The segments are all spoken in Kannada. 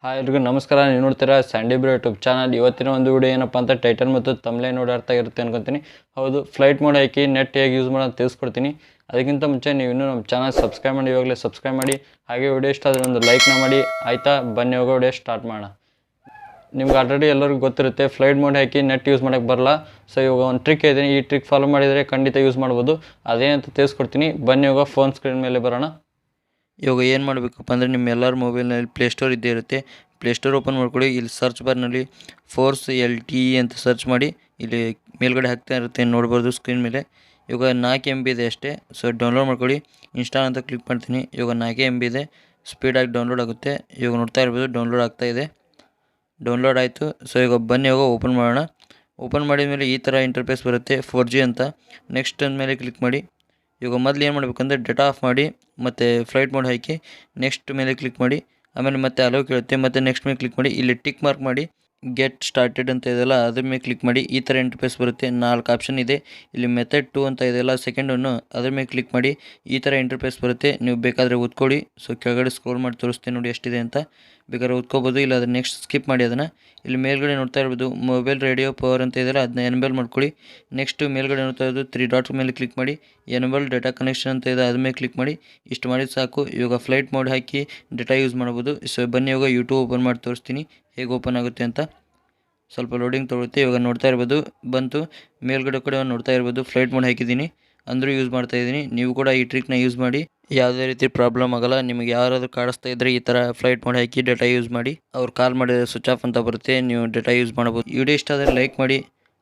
ಹಾಯ್ ಎಲ್ರಿಗೂ ನಮಸ್ಕಾರ. ನೀವು ನೋಡ್ತೀರಾ ಸ್ಯಾಂಡಿ ಬ್ರೋ ಯೂಟ್ಯೂಬ್ ಚಾನಲ್. ಇವತ್ತಿನ ಒಂದು ವಿಡಿಯೋ ಏನಪ್ಪ ಅಂತ ಟೈಟಲ್ ಮತ್ತು ತಮ್ಲೇ ನೋಡಿ ಅರ್ಥ ಆಗಿರುತ್ತೆ ಅನ್ಕೊತೀನಿ. ಹೌದು, ಫ್ಲೈಟ್ ಮೋಡ್ ಹಾಕಿ ನೆಟ್ ಹೇಗೆ ಯೂಸ್ ಮಾಡೋದು ತಿಳಿಸ್ಕೊಡ್ತೀನಿ. ಅದಕ್ಕಿಂತ ಮುಂಚೆ ನೀವು ಇನ್ನೂ ನಮ್ಮ ಚಾನಲ್ ಸಬ್ಸ್ಕ್ರೈಬ್ ಮಾಡಿ, ಇವಾಗಲೇ ಸಬ್ಸ್ಕ್ರೈಬ್ ಮಾಡಿ. ಹಾಗೆ ವಿಡಿಯೋ ಇಷ್ಟ ಆದರೆ ಒಂದು ಲೈಕ್ನ ಮಾಡಿ. ಆಯಿತಾ, ಬನ್ನಿ ಹೋಗೋ ವಿಡಿಯೋ ಸ್ಟಾರ್ಟ್ ಮಾಡೋಣ. ನಿಮ್ಗೆ ಆಲ್ರೆಡಿ ಎಲ್ಲರಿಗೂ ಗೊತ್ತಿರುತ್ತೆ ಫ್ಲೈಟ್ ಮೋಡ್ ಹಾಕಿ ನೆಟ್ ಯೂಸ್ ಮಾಡೋಕ್ಕೆ ಬರಲ್ಲ. ಸೊ ಇವಾಗ ಒಂದು ಟ್ರಿಕ್ ಇದೆ, ಈ ಟ್ರಿಕ್ ಫಾಲೋ ಮಾಡಿದರೆ ಖಂಡಿತ ಯೂಸ್ ಮಾಡ್ಬೋದು. ಅದೇನಂತ ತಿಳಿಸ್ಕೊಡ್ತೀನಿ. ಬನ್ನಿ ಹೋಗೋ ಫೋನ್ ಸ್ಕ್ರೀನ್ ಮೇಲೆ ಬರೋಣ. ಇವಾಗ ಏನು ಮಾಡಬೇಕಪ್ಪ ಅಂದರೆ ನಿಮ್ಮ ಎಲ್ಲರ ಮೊಬೈಲ್ನಲ್ಲಿ ಪ್ಲೇಸ್ಟೋರ್ ಇದ್ದೇ ಇರುತ್ತೆ. ಪ್ಲೇಸ್ಟೋರ್ ಓಪನ್ ಮಾಡ್ಕೊಳ್ಳಿ. ಇಲ್ಲಿ ಸರ್ಚ್ ಬಾರ್ನಲ್ಲಿ ಫೋರ್ಸ್ LTE ಅಂತ ಸರ್ಚ್ ಮಾಡಿ. ಇಲ್ಲಿ ಮೇಲ್ಗಡೆ ಹಾಕ್ತಾ ಇರುತ್ತೆ, ನೋಡ್ಬೋದು ಸ್ಕ್ರೀನ್ ಮೇಲೆ. ಇವಾಗ 4 MB ಇದೆ ಅಷ್ಟೇ. ಸೊ ಡೌನ್ಲೋಡ್ ಮಾಡ್ಕೊಳ್ಳಿ. ಇನ್ಸ್ಟಾಲ್ ಅಂತ ಕ್ಲಿಕ್ ಮಾಡ್ತೀನಿ. ಇವಾಗ 4 MB ಇದೆ, ಸ್ಪೀಡಾಗಿ ಡೌನ್ಲೋಡ್ ಆಗುತ್ತೆ. ಇವಾಗ ನೋಡ್ತಾ ಇರ್ಬೋದು ಡೌನ್ಲೋಡ್ ಆಗ್ತಾಯಿದೆ. ಡೌನ್ಲೋಡ್ ಆಯಿತು. ಸೊ ಇವಾಗ ಬನ್ನಿ ಇವಾಗ ಓಪನ್ ಮಾಡೋಣ. ಓಪನ್ ಮಾಡಿದ ಮೇಲೆ ಈ ಥರ ಇಂಟರ್ಫೇಸ್ ಬರುತ್ತೆ, 4G ಅಂತ. ನೆಕ್ಸ್ಟ್ ಅಂದಮೇಲೆ ಕ್ಲಿಕ್ ಮಾಡಿ. ಇವಾಗ ಮೊದಲು ಏನು ಮಾಡಬೇಕಂದ್ರೆ ಡೇಟಾ ಆಫ್ ಮಾಡಿ ಮತ್ತು ಫ್ಲೈಟ್ ಮೋಡ್ ಹಾಕಿ ನೆಕ್ಸ್ಟ್ ಮೇಲೆ ಕ್ಲಿಕ್ ಮಾಡಿ. ಆಮೇಲೆ ಮತ್ತೆ ಅಲೋ ಕೇಳುತ್ತೆ, ಮತ್ತು ನೆಕ್ಸ್ಟ್ ಮೇಲೆ ಕ್ಲಿಕ್ ಮಾಡಿ. ಇಲ್ಲಿ ಟಿಕ್ ಮಾರ್ಕ್ ಮಾಡಿ ಗೆಟ್ ಸ್ಟಾರ್ಟೆಡ್ ಅಂತ ಇದೆಯಲ್ಲ ಅದ್ರ ಮೇಲೆ ಕ್ಲಿಕ್ ಮಾಡಿ. ಈ ಥರ ಇಂಟರ್ಫೇಸ್ ಬರುತ್ತೆ. 4 ಆಪ್ಷನ್ ಇದೆ. ಇಲ್ಲಿ ಮೆಥಡ್ 2 ಅಂತ ಇದೆಯಲ್ಲ ಸೆಕೆಂಡನ್ನು, ಅದ್ರ ಮೇಲೆ ಕ್ಲಿಕ್ ಮಾಡಿ. ಈ ಥರ ಇಂಟರ್ಫೇಸ್ ಬರುತ್ತೆ. ನೀವು ಬೇಕಾದರೆ ಓದ್ಕೊಳ್ಳಿ. ಸೊ ಕೆಳಗಡೆ ಸ್ಕ್ರೋಲ್ ಮಾಡಿ ತೋರಿಸ್ತೀನಿ ನೋಡಿ ಎಷ್ಟಿದೆ ಅಂತ. ಬೇಕಾದ್ರೆ ಓದ್ಕೋಬೋದು, ಇಲ್ಲ ಅದ್ರ ನೆಕ್ಸ್ಟ್ ಸ್ಕಿಪ್ ಮಾಡಿ ಅದನ್ನು. ಇಲ್ಲಿ ಮೇಲ್ಗಡೆ ನೋಡ್ತಾ ಇರ್ಬೋದು ಮೊಬೈಲ್ ರೇಡಿಯೋ ಪವರ್ ಅಂತ ಇದೆಯಲ್ಲ, ಅದನ್ನ ಎನೇಬಲ್ ಮಾಡ್ಕೊಳ್ಳಿ. ನೆಕ್ಸ್ಟ್ ಮೇಲ್ಗಡೆ ನೋಡ್ತಾ ಇರೋದು 3 ಡಾಟ್ ಮೇಲೆ ಕ್ಲಿಕ್ ಮಾಡಿ. ಎನೇಬಲ್ ಡೇಟಾ ಕನೆಕ್ಷನ್ ಅಂತ ಇದೆ, ಅದ್ರ ಮೇಲೆ ಕ್ಲಿಕ್ ಮಾಡಿ. ಇಷ್ಟು ಮಾಡಿದ ಸಾಕು. ಇವಾಗ ಫ್ಲೈಟ್ ಮೋಡ್ ಹಾಕಿ ಡೇಟಾ ಯೂಸ್ ಮಾಡ್ಬೋದು. ಸೊ ಬನ್ನಿ ಇವಾಗ ಯೂಟ್ಯೂಬ್ ಓಪನ್ ಮಾಡಿ ತೋರಿಸ್ತೀನಿ ಹೇಗೆ ಓಪನ್ ಆಗುತ್ತೆ ಅಂತ. ಸ್ವಲ್ಪ ಲೋಡಿಂಗ್ ತೊಗೊಳುತ್ತೆ. ಇವಾಗ ನೋಡ್ತಾ ಇರ್ಬೋದು ಬಂತು. ಮೇಲ್ಗಡೆ ಕಡೆ ನೋಡ್ತಾ ಇರ್ಬೋದು ಫ್ಲೈಟ್ ಮೋಡ್ ಹಾಕಿದ್ದೀನಿ, ಅಂದರೂ ಯೂಸ್ ಮಾಡ್ತಾ ಇದ್ದೀನಿ. ನೀವು ಕೂಡ ಈ ಟ್ರಿಕ್ನ ಯೂಸ್ ಮಾಡಿ, ಯಾವುದೇ ರೀತಿ ಪ್ರಾಬ್ಲಮ್ ಆಗಲ್ಲ. ನಿಮಗೆ ಯಾರಾದರೂ ಕಾಡಿಸ್ತಾ ಇದ್ದರೆ ಈ ಥರ ಫ್ಲೈಟ್ ಮೋಡ್ ಹಾಕಿ ಡೇಟಾ ಯೂಸ್ ಮಾಡಿ. ಅವ್ರು ಕಾಲ್ ಮಾಡಿದರೆ ಸ್ವಿಚ್ ಆಫ್ ಅಂತ ಬರುತ್ತೆ, ನೀವು ಡೇಟಾ ಯೂಸ್ ಮಾಡ್ಬೋದು. ವಿಡಿಯೋ ಇಷ್ಟ ಆದರೆ ಲೈಕ್ ಮಾಡಿ.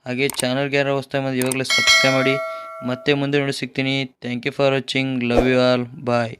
ಹಾಗೆ ಚಾನಲ್ಗೆ ಯಾರು ಹೊಸ್ತಾಗಿ ಬಂದು ಇವಾಗಲೇ ಸಬ್ಸ್ಕ್ರೈಬ್ ಮಾಡಿ. ಮತ್ತೆ ಮುಂದೆ ನೋಡಿ ಸಿಗ್ತೀನಿ. Thank you for watching. Love you all. Bye.